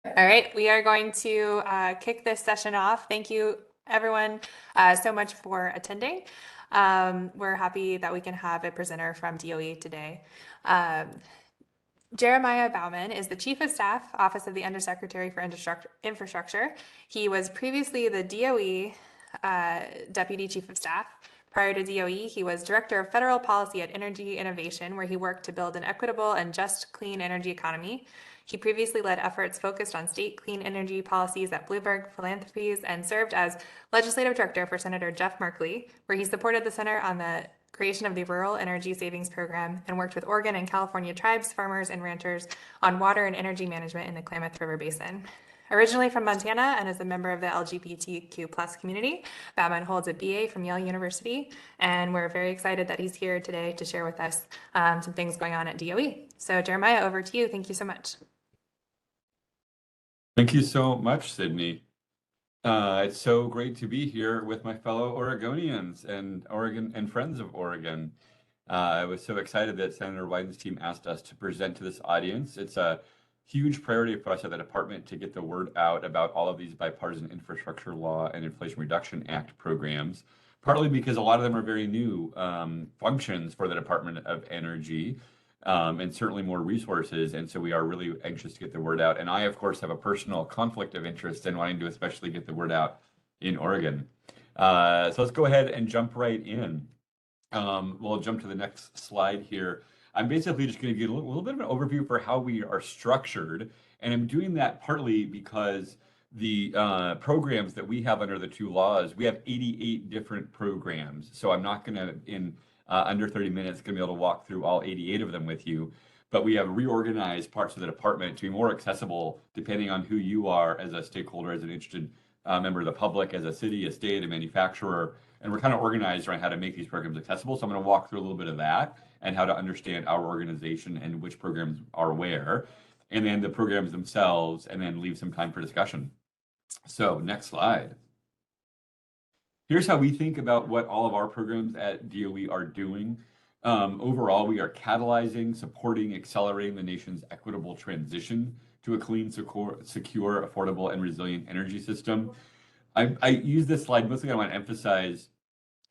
All right, we are going to kick this session off. Thank you, everyone, so much for attending. We're happy that we can have a presenter from DOE today. Jeremiah Bauman is the Chief of Staff, Office of the Undersecretary for Infrastructure. He was previously the DOE Deputy Chief of Staff. Prior to DOE, he was Director of Federal Policy at Energy Innovation, where he worked to build an equitable and just clean energy economy. He previously led efforts focused on state clean energy policies at Bloomberg Philanthropies and served as Legislative Director for Senator Jeff Merkley, where he supported the Center on the creation of the Rural Energy Savings Program and worked with Oregon and California tribes, farmers, and ranchers on water and energy management in the Klamath River Basin. Originally from Montana and as a member of the LGBTQ plus community, Bauman holds a BA from Yale University, and we're very excited that he's here today to share with us some things going on at DOE. So Jeremiah, over to you. Thank you so much. Thank you so much, Sydney. It's so great to be here with my fellow Oregonians and Oregon and friends of Oregon. I was so excited that Senator Wyden's team asked us to present to this audience. It's a huge priority for us at the department to get the word out about all of these bipartisan infrastructure law and Inflation Reduction Act programs, partly because a lot of them are very new functions for the Department of Energy. And certainly more resources. And so we are really anxious to get the word out. And I, of course, have a personal conflict of interest in wanting to especially get the word out in Oregon. So let's go ahead and jump right in. We'll jump to the next slide here. I'm basically just going to give a little bit of an overview for how we are structured. And I'm doing that partly because the programs that we have under the two laws, we have 88 different programs. So I'm not going to, under 30 minutes, going to be able to walk through all 88 of them with you. But we have reorganized parts of the department to be more accessible depending on who you are as a stakeholder, as an interested member of the public, as a city, a state, a manufacturer. And we're kind of organized around how to make these programs accessible. So I'm going to walk through a little bit of that and how to understand our organization and which programs are where, and then the programs themselves, and then leave some time for discussion. So next slide. Here's how we think about what all of our programs at DOE are doing. Overall, we are catalyzing, supporting, accelerating the nation's equitable transition to a clean, secure, affordable, and resilient energy system. I use this slide mostly. I want to emphasize,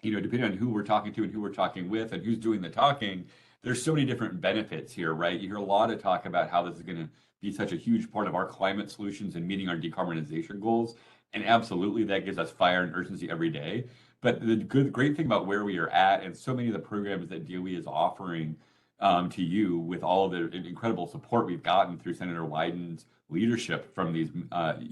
depending on who we're talking to and who we're talking with and who's doing the talking, there's so many different benefits here, right? You hear a lot of talk about how this is going to be such a huge part of our climate solutions and meeting our decarbonization goals. And absolutely, that gives us fire and urgency every day. But the great thing about where we are at and so many of the programs that DOE is offering to you with all of the incredible support we've gotten through Senator Wyden's leadership from these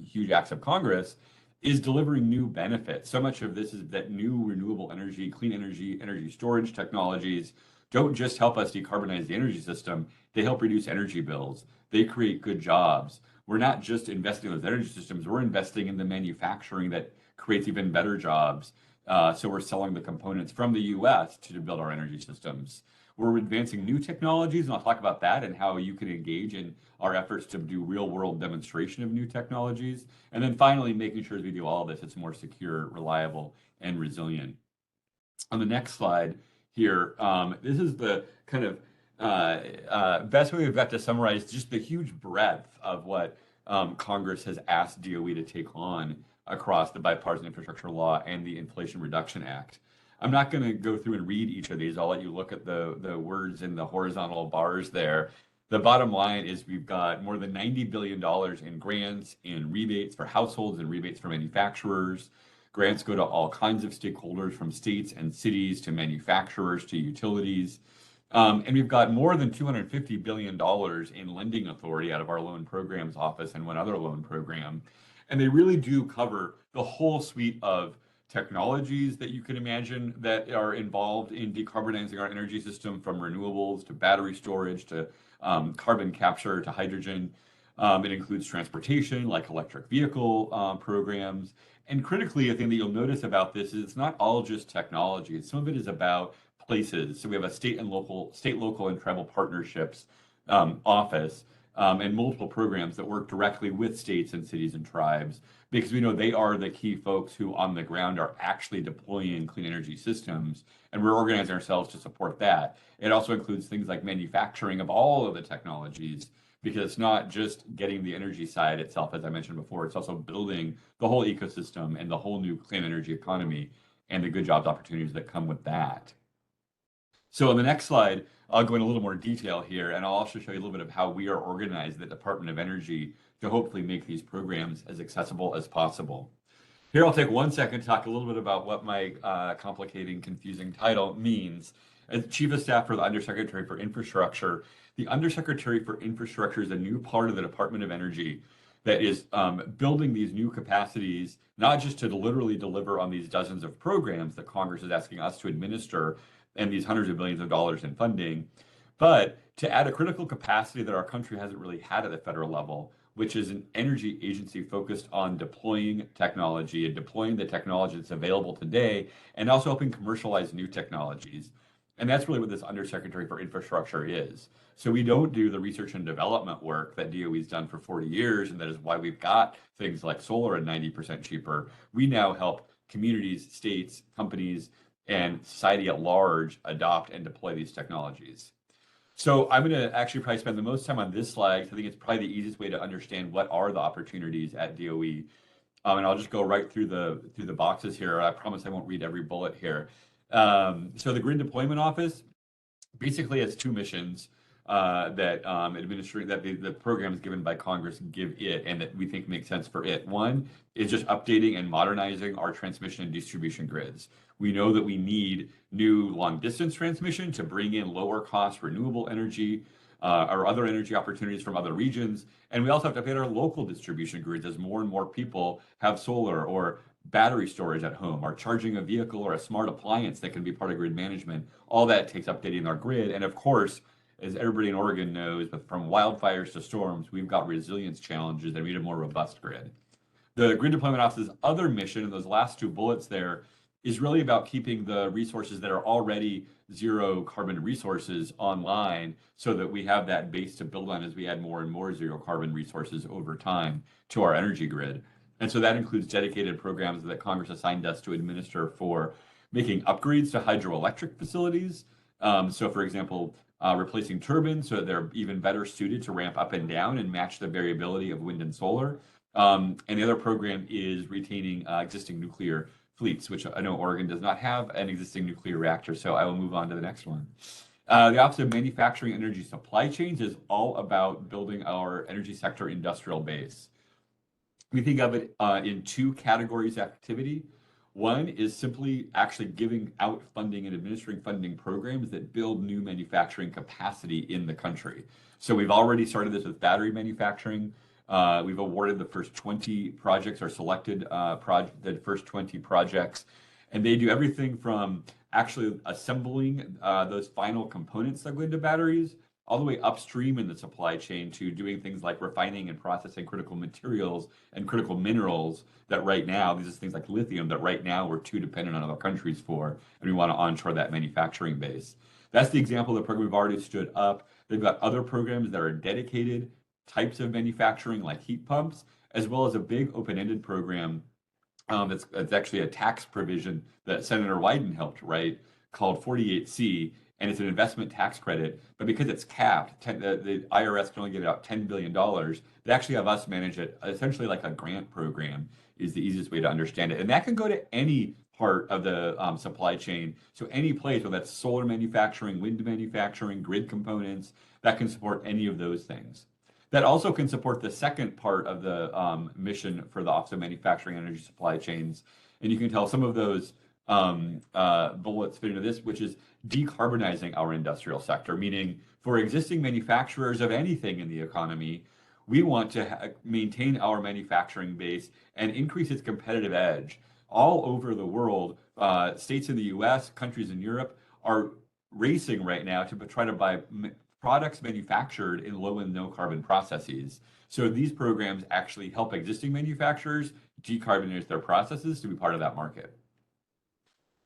huge acts of Congress is delivering new benefits. So much of this is that new renewable energy, clean energy, energy storage technologies don't just help us decarbonize the energy system, they help reduce energy bills. They create good jobs. We're not just investing in those energy systems, we're investing in the manufacturing that creates even better jobs. So we're selling the components from the US to build our energy systems. We're advancing new technologies, and I'll talk about that and how you can engage in our efforts to do real world demonstration of new technologies. And then finally, making sure as we do all of this, it's more secure, reliable, and resilient. On the next slide here, this is the kind of best way we've got to summarize just the huge breadth of what Congress has asked DOE to take on across the bipartisan infrastructure law and the Inflation Reduction Act. I'm not going to go through and read each of these. I'll let you look at the words in the horizontal bars there. The bottom line is we've got more than $90 billion in grants, in rebates for households and rebates for manufacturers. Grants go to all kinds of stakeholders, from states and cities to manufacturers to utilities. And we've got more than $250 billion in lending authority out of our loan programs office and one other loan program. And they really do cover the whole suite of technologies that you can imagine that are involved in decarbonizing our energy system, from renewables to battery storage to carbon capture to hydrogen. It includes transportation, like electric vehicle programs. And critically, a thing that you'll notice about this is it's not all just technology. Some of it is about places. So we have a state, local, and tribal partnerships office and multiple programs that work directly with states and cities and tribes, because we know they are the key folks who on the ground are actually deploying clean energy systems, and we're organizing ourselves to support that. It also includes things like manufacturing of all of the technologies because it's not just getting the energy side itself, as I mentioned before, it's also building the whole ecosystem and the whole new clean energy economy and the good jobs opportunities that come with that. So on the next slide, I'll go in a little more detail here, and I'll also show you a little bit of how we are organized at the Department of Energy to hopefully make these programs as accessible as possible. Here, I'll take 1 second to talk a little bit about what my complicating, confusing title means. As Chief of Staff for the Undersecretary for Infrastructure, the Undersecretary for Infrastructure is a new part of the Department of Energy that is building these new capacities, not just to literally deliver on these dozens of programs that Congress is asking us to administer and these hundreds of billions of dollars in funding, but to add a critical capacity that our country hasn't really had at the federal level, which is an energy agency focused on deploying technology and deploying the technology that's available today, and also helping commercialize new technologies. And that's really what this Undersecretary for Infrastructure is. So we don't do the research and development work that DOE's done for 40 years, and that is why we've got things like solar at 90% cheaper. We now help communities, states, companies, and society at large adopt and deploy these technologies. So I'm going to actually probably spend the most time on this slide, 'cause I think it's probably the easiest way to understand what are the opportunities at DOE. And I'll just go right through the boxes here. I promise I won't read every bullet here. So the Grid Deployment Office basically has two missions that administering that the programs given by Congress give it, and that we think make sense for it. One is just updating and modernizing our transmission and distribution grids. We know that we need new long distance transmission to bring in lower cost renewable energy or other energy opportunities from other regions. And we also have to update our local distribution grids as more and more people have solar or battery storage at home, or charging a vehicle or a smart appliance that can be part of grid management. All that takes updating our grid. And of course, as everybody in Oregon knows, but from wildfires to storms, we've got resilience challenges and we need a more robust grid. The Grid Deployment Office's other mission, in those last two bullets there, is really about keeping the resources that are already zero carbon resources online, so that we have that base to build on as we add more and more zero carbon resources over time to our energy grid. And so that includes dedicated programs that Congress assigned us to administer for making upgrades to hydroelectric facilities. So for example, replacing turbines so that they're even better suited to ramp up and down and match the variability of wind and solar. And the other program is retaining existing nuclear fleets, which I know Oregon does not have an existing nuclear reactor. So I will move on to the next one. The Office of Manufacturing and Energy Supply Chains is all about building our energy sector industrial base. We think of it in two categories of activity. One is simply actually giving out funding and administering funding programs that build new manufacturing capacity in the country. So we've already started this with battery manufacturing. We've awarded the first 20 projects, or selected the first 20 projects. And they do everything from actually assembling those final components that go into batteries, all the way upstream in the supply chain to doing things like refining and processing critical materials and critical minerals that right now, these are things like lithium that right now we're too dependent on other countries for, and we want to onshore that manufacturing base. That's the example of the program we've already stood up. They've got other programs that are dedicated types of manufacturing, like heat pumps, as well as a big open-ended program that's actually a tax provision that Senator Wyden helped write, called 48C, and it's an investment tax credit. But because it's capped, the IRS can only give out $10 billion. They actually have us manage it essentially like a grant program, is the easiest way to understand it. And that can go to any part of the supply chain. So any place, whether that's solar manufacturing, wind manufacturing, grid components, that can support any of those things. That also can support the second part of the mission for the Office of Manufacturing and Energy Supply Chains. And you can tell some of those bullets fit into this, which is decarbonizing our industrial sector, meaning for existing manufacturers of anything in the economy, we want to maintain our manufacturing base and increase its competitive edge. All over the world, states in the US, countries in Europe are racing right now to try to buy products manufactured in low and no carbon processes. So these programs actually help existing manufacturers decarbonize their processes to be part of that market.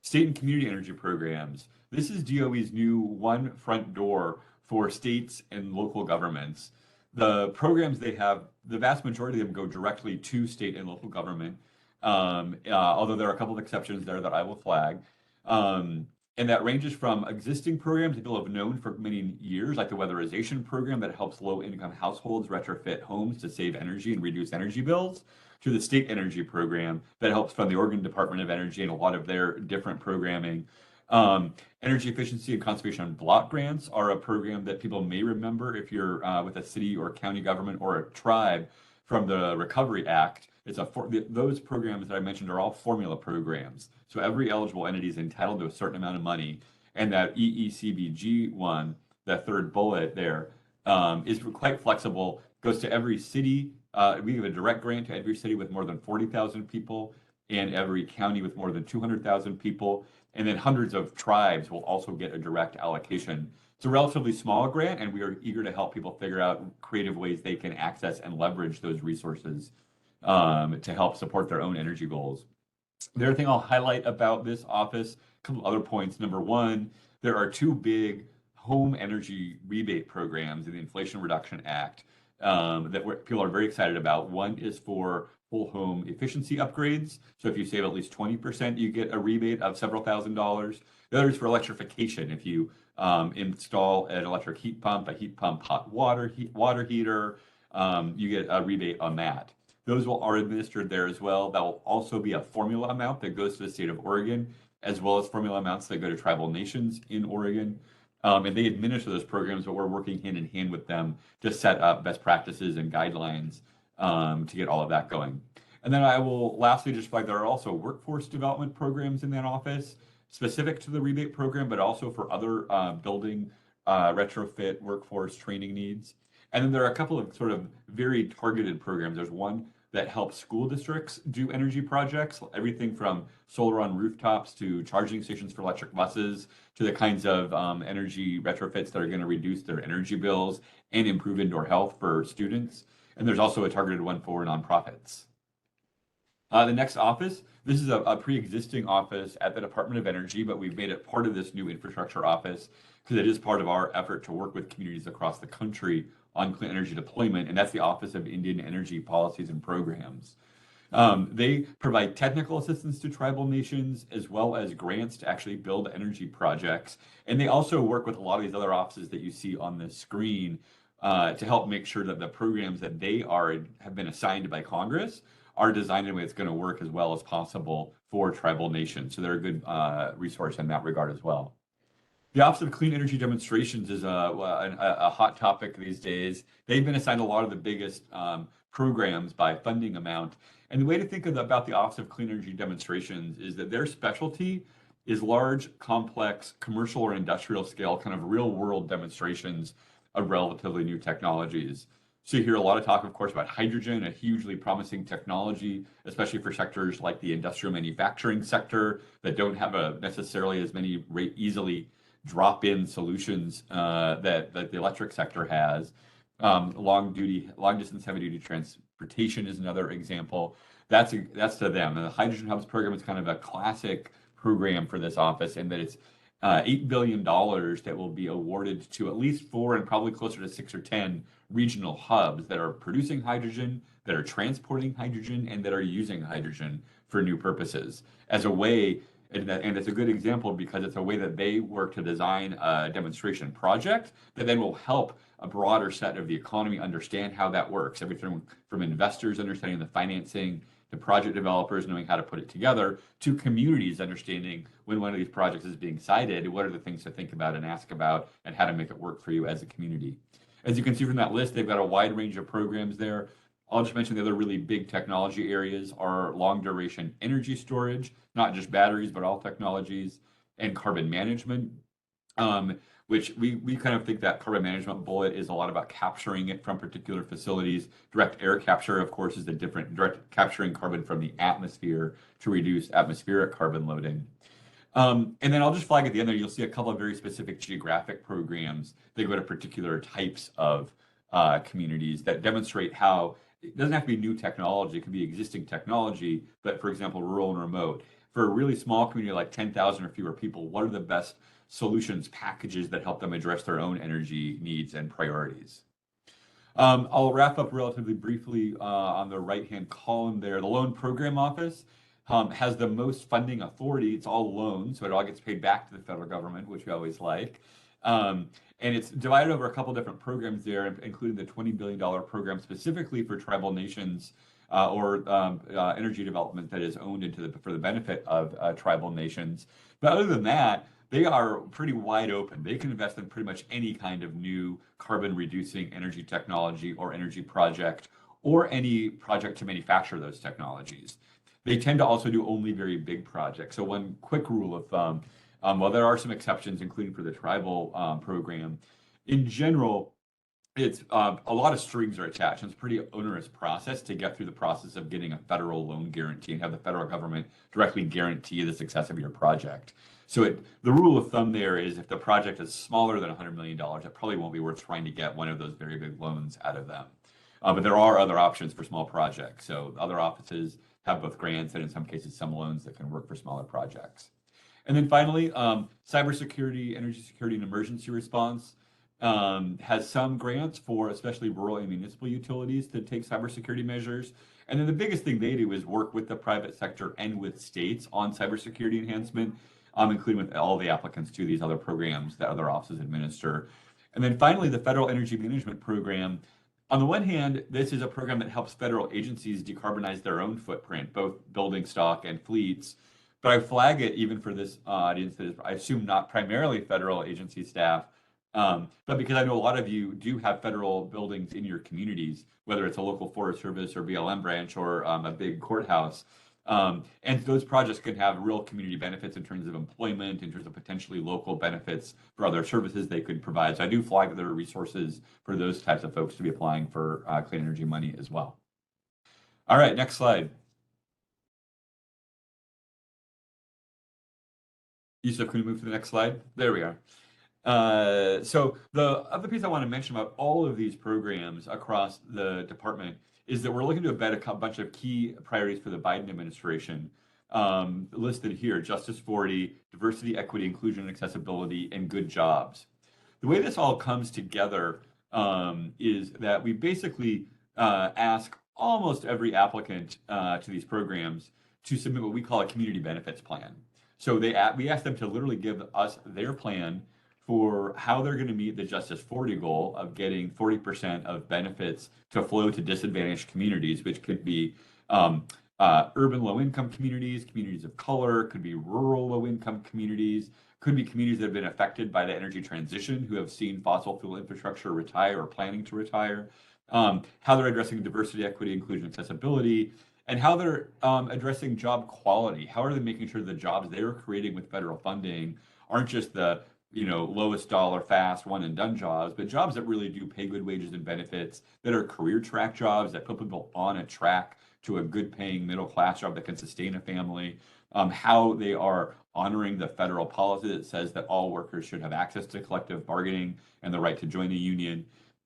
State and community energy programs. This is DOE's new one front door for states and local governments. The programs they have, the vast majority of them go directly to state and local government, although there are a couple of exceptions there that I will flag. And that ranges from existing programs that people have known for many years, like the weatherization program that helps low-income households retrofit homes to save energy and reduce energy bills, to the state energy program that helps fund the Oregon Department of Energy and a lot of their different programming. Energy efficiency and conservation block grants are a program that people may remember if you're with a city or county government or a tribe from the Recovery Act. Those programs that I mentioned are all formula programs. So every eligible entity is entitled to a certain amount of money. And that EECBG one, that third bullet there, is quite flexible, goes to every city. We give a direct grant to every city with more than 40,000 people and every county with more than 200,000 people. And then hundreds of tribes will also get a direct allocation. It's a relatively small grant, and we are eager to help people figure out creative ways they can access and leverage those resources to help support their own energy goals. The other thing I'll highlight about this office, a couple other points. Number one, there are two big home energy rebate programs in the Inflation Reduction Act that people are very excited about. One is for whole home efficiency upgrades. So if you save at least 20%, you get a rebate of several $1,000s. The other is for electrification. If you install an electric heat pump, a heat pump hot water heater, you get a rebate on that. Those are administered there as well. That will also be a formula amount that goes to the state of Oregon, as well as formula amounts that go to tribal nations in Oregon. And they administer those programs, but we're working hand in hand with them to set up best practices and guidelines to get all of that going. And then I will lastly just flag there are also workforce development programs in that office, specific to the rebate program, but also for other building retrofit workforce training needs. And then there are a couple of sort of very targeted programs. There's one that helps school districts do energy projects, everything from solar on rooftops to charging stations for electric buses to the kinds of energy retrofits that are going to reduce their energy bills and improve indoor health for students. And there's also a targeted one for nonprofits. The next office, this is a pre-existing office at the Department of Energy, but we've made it part of this new infrastructure office because it is part of our effort to work with communities across the country on clean energy deployment, and that's the Office of Indian Energy Policies and Programs. They provide technical assistance to tribal nations as well as grants to actually build energy projects. And they also work with a lot of these other offices that you see on the screen to help make sure that the programs that they have been assigned by Congress are designed in a way that's going to work as well as possible for tribal nations. So they're a good resource in that regard as well. The Office of Clean Energy Demonstrations is a hot topic these days. They've been assigned a lot of the biggest programs by funding amount. And the way to think about the Office of Clean Energy Demonstrations is that their specialty is large, complex, commercial or industrial scale, kind of real world demonstrations of relatively new technologies. So you hear a lot of talk, of course, about hydrogen, a hugely promising technology, especially for sectors like the industrial manufacturing sector that don't have necessarily as many easily drop-in solutions that the electric sector has. Long distance heavy duty transportation is another example. That's to them. And the Hydrogen Hubs program is kind of a classic program for this office in that it's $8 billion that will be awarded to at least 4 and probably closer to 6 or 10 regional hubs that are producing hydrogen, that are transporting hydrogen, and that are using hydrogen for new purposes as a way. And it's a good example because it's a way that they work to design a demonstration project that then will help a broader set of the economy understand how that works. Everything from investors understanding the financing, to project developers knowing how to put it together, to communities understanding when one of these projects is being cited, what are the things to think about and ask about, and how to make it work for you as a community. As you can see from that list, they've got a wide range of programs there. I'll just mention the other really big technology areas are long duration energy storage, not just batteries, but all technologies, and carbon management, which we kind of think that carbon management bullet is a lot about capturing it from particular facilities. Direct air capture, of course, is the different direct capturing carbon from the atmosphere to reduce atmospheric carbon loading. And then I'll just flag at the end there, you'll see a couple of very specific geographic programs that go to particular types of communities that demonstrate how it doesn't have to be new technology, it can be existing technology, but for example, rural and remote. For a really small community like 10,000 or fewer people, what are the best solutions packages that help them address their own energy needs and priorities? I'll wrap up relatively briefly on the right-hand column there. The Loan Program Office has the most funding authority. It's all loans, so it all gets paid back to the federal government, which we always like. And it's divided over a couple different programs there, including the $20 billion program specifically for tribal nations or energy development that is owned for the benefit of tribal nations. But other than that, they are pretty wide open. They can invest in pretty much any kind of new carbon reducing energy technology or energy project or any project to manufacture those technologies. They tend to also do only very big projects. So one quick rule of thumb, while there are some exceptions, including for the tribal program, in general, it's a lot of strings are attached. And it's a pretty onerous process to get through the process of getting a federal loan guarantee and have the federal government directly guarantee the success of your project. So the rule of thumb there is if the project is smaller than $100 million, it probably won't be worth trying to get one of those very big loans out of them. But there are other options for small projects. So other offices have both grants and in some cases some loans that can work for smaller projects. And then finally, cybersecurity, energy security, and emergency response has some grants for especially rural and municipal utilities to take cybersecurity measures. And then the biggest thing they do is work with the private sector and with states on cybersecurity enhancement, including with all the applicants to these other programs that other offices administer. And then finally, the Federal Energy Management Program. On the one hand, this is a program that helps federal agencies decarbonize their own footprint, both building stock and fleets. But I flag it even for this audience that is, I assume, not primarily federal agency staff, but because I know a lot of you do have federal buildings in your communities, whether it's a local Forest Service or BLM branch or a big courthouse. And those projects can have real community benefits in terms of employment, in terms of potentially local benefits for other services they could provide. So I do flag that there are resources for those types of folks to be applying for clean energy money as well. All right, next slide. Yusuf, can we move to the next slide? There we are. So the other piece I want to mention about all of these programs across the department is that we're looking to embed a bunch of key priorities for the Biden administration listed here: Justice 40, diversity, equity, inclusion, accessibility, and good jobs. The way this all comes together is that we basically ask almost every applicant to these programs to submit what we call a community benefits plan. So we ask them to literally give us their plan for how they're going to meet the Justice 40 goal of getting 40% of benefits to flow to disadvantaged communities, which could be urban low-income communities, communities of color, could be rural low-income communities, could be communities that have been affected by the energy transition, who have seen fossil fuel infrastructure retire or planning to retire, how they're addressing diversity, equity, inclusion, accessibility, and how they're addressing job quality. How are they making sure the jobs they're creating with federal funding aren't just the lowest dollar, fast, one and done jobs, but jobs that really do pay good wages and benefits, that are career track jobs that put people on a track to a good paying middle class job that can sustain a family, how they are honoring the federal policy that says that all workers should have access to collective bargaining and the right to join a union.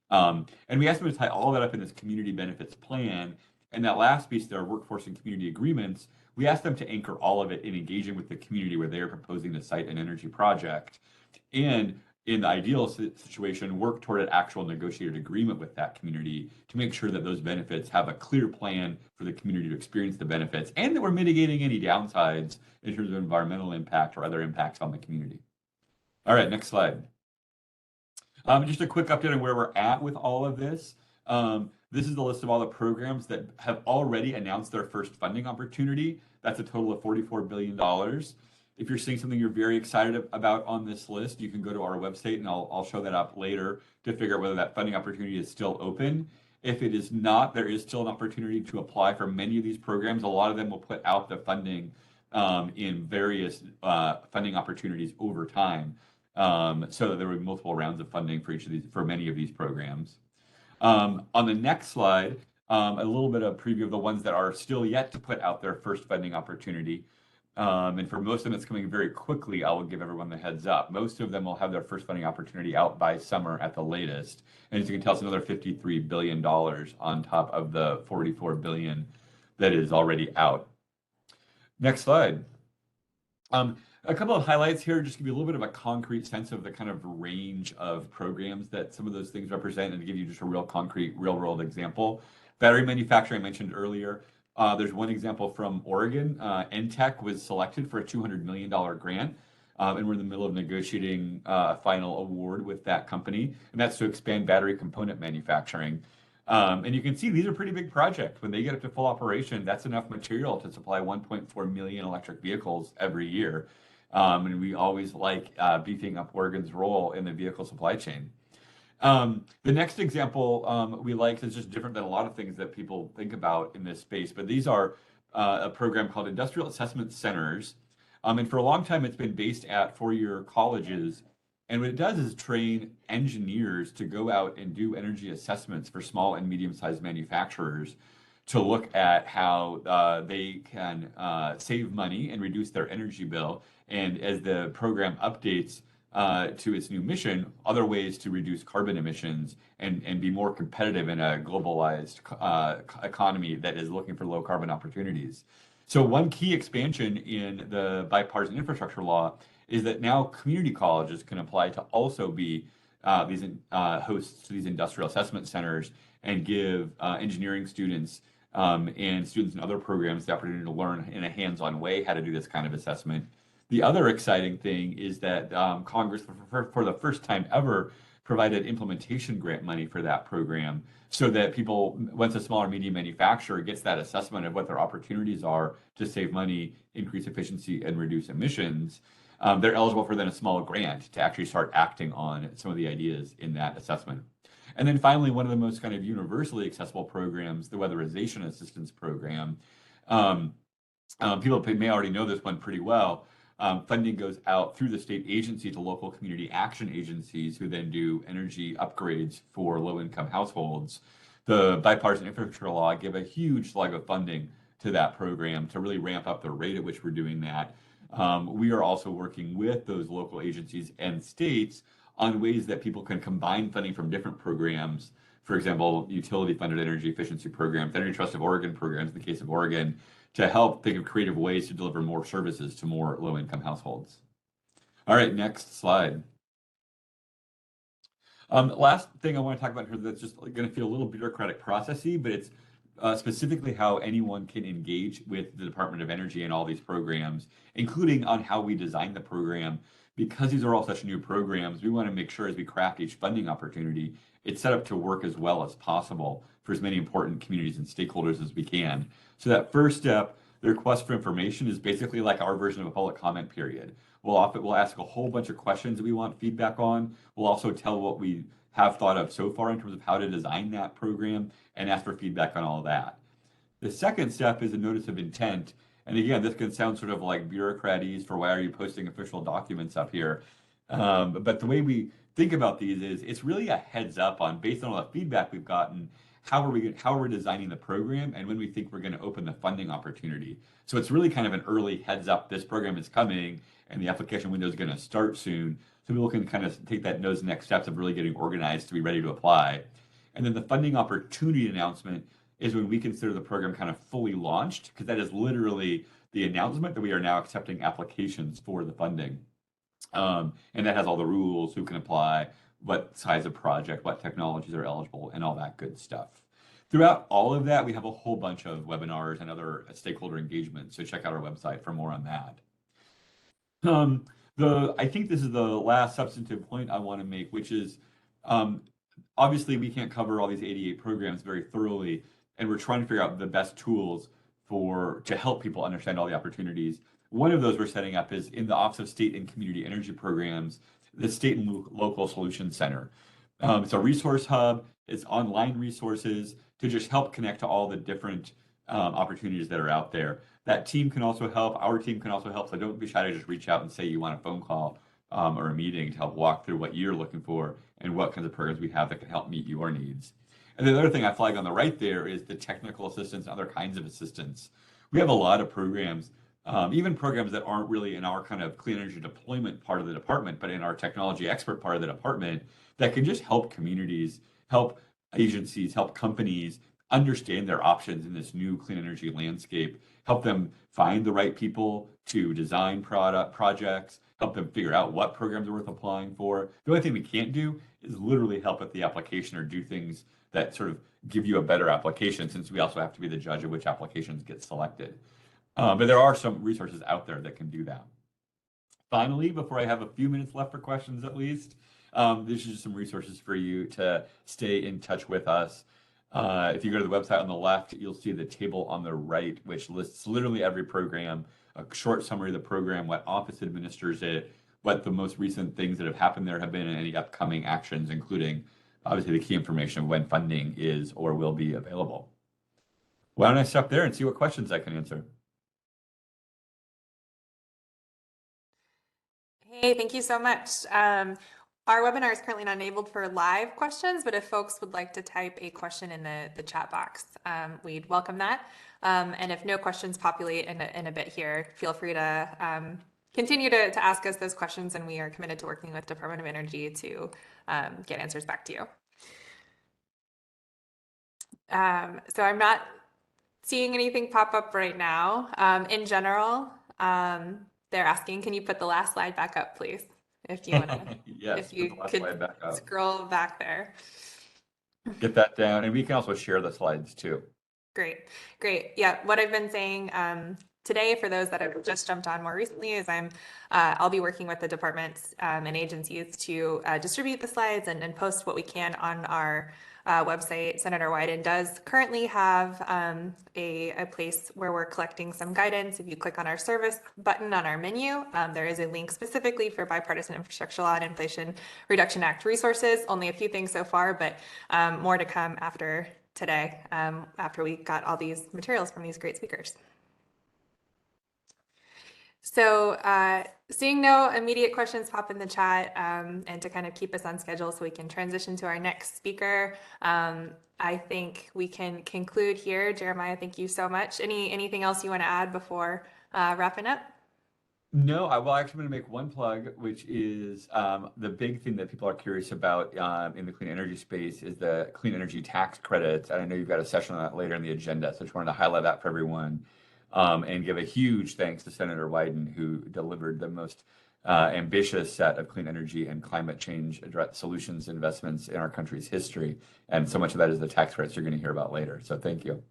And we asked them to tie all that up in this community benefits plan. And that last piece, their workforce and community agreements, we asked them to anchor all of it in engaging with the community where they are proposing to site an energy project. And in the ideal situation, work toward an actual negotiated agreement with that community to make sure that those benefits have a clear plan for the community to experience the benefits and that we're mitigating any downsides in terms of environmental impact or other impacts on the community. All right, next slide. Just a quick update on where we're at with all of this. This is the list of all the programs that have already announced their first funding opportunity. That's a total of $44 billion. If you're seeing something you're very excited about on this list, you can go to our website and I'll show that up later to figure out whether that funding opportunity is still open. If it is not, there is still an opportunity to apply for many of these programs. A lot of them will put out the funding in various funding opportunities over time, so that there will be multiple rounds of funding for many of these programs. On the next slide, a little bit of preview of the ones that are still yet to put out their first funding opportunity. And for most of them, it's coming very quickly. I will give everyone the heads up. Most of them will have their first funding opportunity out by summer at the latest. And as you can tell, it's another $53 billion on top of the $44 billion that is already out. Next slide. A couple of highlights here, just to give you a little bit of a concrete sense of the kind of range of programs that some of those things represent and to give you just a real concrete, real world example. Battery manufacturing I mentioned earlier. There's one example from Oregon. NTech was selected for a $200 million grant, and we're in the middle of negotiating a final award with that company, and that's to expand battery component manufacturing. And you can see these are pretty big projects. When they get up to full operation, that's enough material to supply 1.4 million electric vehicles every year. And we always like beefing up Oregon's role in the vehicle supply chain. The next example we like is just different than a lot of things that people think about in this space, but these are a program called Industrial Assessment Centers. And for a long time, it's been based at four-year colleges. And what it does is train engineers to go out and do energy assessments for small and medium-sized manufacturers to look at how they can save money and reduce their energy bill. And as the program updates, to its new mission, other ways to reduce carbon emissions and be more competitive in a globalized economy that is looking for low carbon opportunities. So one key expansion in the bipartisan infrastructure law is that now community colleges can apply to also be these hosts to these industrial assessment centers and give engineering students and students in other programs the opportunity to learn in a hands-on way how to do this kind of assessment. The other exciting thing is that Congress, for the first time ever, provided implementation grant money for that program so that people, once a small or medium manufacturer gets that assessment of what their opportunities are to save money, increase efficiency, and reduce emissions, they're eligible for then a small grant to actually start acting on some of the ideas in that assessment. And then finally, one of the most kind of universally accessible programs, the Weatherization Assistance Program. People may already know this one pretty well. Funding goes out through the state agency to local community action agencies who then do energy upgrades for low-income households. The bipartisan infrastructure law gave a huge slug of funding to that program to really ramp up the rate at which we're doing that. We are also working with those local agencies and states on ways that people can combine funding from different programs. For example, utility-funded energy efficiency programs, Energy Trust of Oregon programs, in the case of Oregon, to help think of creative ways to deliver more services to more low-income households. All right, next slide. Last thing I want to talk about here that's just going to feel a little bureaucratic processy, but it's specifically how anyone can engage with the Department of Energy and all these programs, including on how we design the program. Because these are all such new programs, we want to make sure as we craft each funding opportunity, it's set up to work as well as possible for as many important communities and stakeholders as we can. So that first step, the request for information, is basically like our version of a public comment period. We'll ask a whole bunch of questions that we want feedback on. We'll also tell what we have thought of so far in terms of how to design that program and ask for feedback on all of that. The second step is a notice of intent. And again, this can sound sort of like bureaucratese for why are you posting official documents up here? But the way we think about these is it's really a heads up on, based on all the feedback we've gotten, how are we designing the program and when we think we're going to open the funding opportunity. So it's really kind of an early heads up, this program is coming and the application window is going to start soon. So people can kind of take those next steps of really getting organized to be ready to apply. And then the funding opportunity announcement is when we consider the program kind of fully launched, because that is literally the announcement that we are now accepting applications for the funding. And that has all the rules, who can apply, what size of project, what technologies are eligible, and all that good stuff. Throughout all of that, we have a whole bunch of webinars and other stakeholder engagement, so check out our website for more on that. I think this is the last substantive point I want to make, which is obviously we can't cover all these 88 programs very thoroughly, and we're trying to figure out the best tools to help people understand all the opportunities. One of those we're setting up is in the Office of State and Community Energy Programs, the State and Local Solutions Center. It's a resource hub. It's online resources to just help connect to all the different opportunities that are out there. That team can also help. Our team can also help. So don't be shy to just reach out and say you want a phone call or a meeting to help walk through what you're looking for and what kinds of programs we have that can help meet your needs. And the other thing I flag on the right there is the technical assistance and other kinds of assistance. We have a lot of programs, even programs that aren't really in our kind of clean energy deployment part of the department, but in our technology expert part of the department, that can just help communities, help agencies, help companies understand their options in this new clean energy landscape, help them find the right people to design projects, help them figure out what programs are worth applying for. The only thing we can't do is literally help with the application or do things that sort of give you a better application, since we also have to be the judge of which applications get selected. But there are some resources out there that can do that. Finally, before I have a few minutes left for questions at least, this is just some resources for you to stay in touch with us. If you go to the website on the left, you'll see the table on the right, which lists literally every program, a short summary of the program, what office administers it, what the most recent things that have happened there have been, and any upcoming actions, including obviously the key information of when funding is or will be available. Why don't I stop there and see what questions I can answer? Hey, thank you so much. Our webinar is currently not enabled for live questions, but if folks would like to type a question in the chat box, we'd welcome that. And if no questions populate in a bit here, feel free to continue to ask us those questions, and we are committed to working with Department of Energy to get answers back to you. So I'm not seeing anything pop up right now. In general, they're asking, can you put the last slide back up, please? If you want to, Yes, if you put the last could slide back up. scroll back there. Get that down, and we can also share the slides too. Great, great. Yeah, what I've been saying today for those that have just jumped on more recently is I'll be working with the departments and agencies to distribute the slides and post what we can on our website. Senator Wyden does currently have a place where we're collecting some guidance. If you click on our service button on our menu, there is a link specifically for Bipartisan Infrastructure Law and Inflation Reduction Act resources. Only a few things so far, but more to come after today, after we got all these materials from these great speakers. So seeing no immediate questions pop in the chat, and to kind of keep us on schedule so we can transition to our next speaker, I think we can conclude here. Jeremiah, thank you so much. Anything else you want to add before wrapping up? No, well, actually, I'm going to make one plug, which is the big thing that people are curious about in the clean energy space is the clean energy tax credits. And I know you've got a session on that later in the agenda, so I just wanted to highlight that for everyone and give a huge thanks to Senator Wyden, who delivered the most ambitious set of clean energy and climate change solutions investments in our country's history. And so much of that is the tax credits you're going to hear about later. So thank you.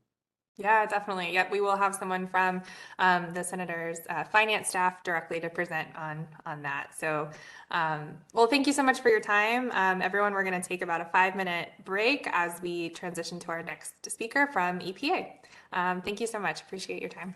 Yeah, definitely. Yep, we will have someone from the senator's finance staff directly to present on that. So, well, thank you so much for your time. Everyone, we're going to take about a 5-minute break as we transition to our next speaker from EPA. Thank you so much. Appreciate your time.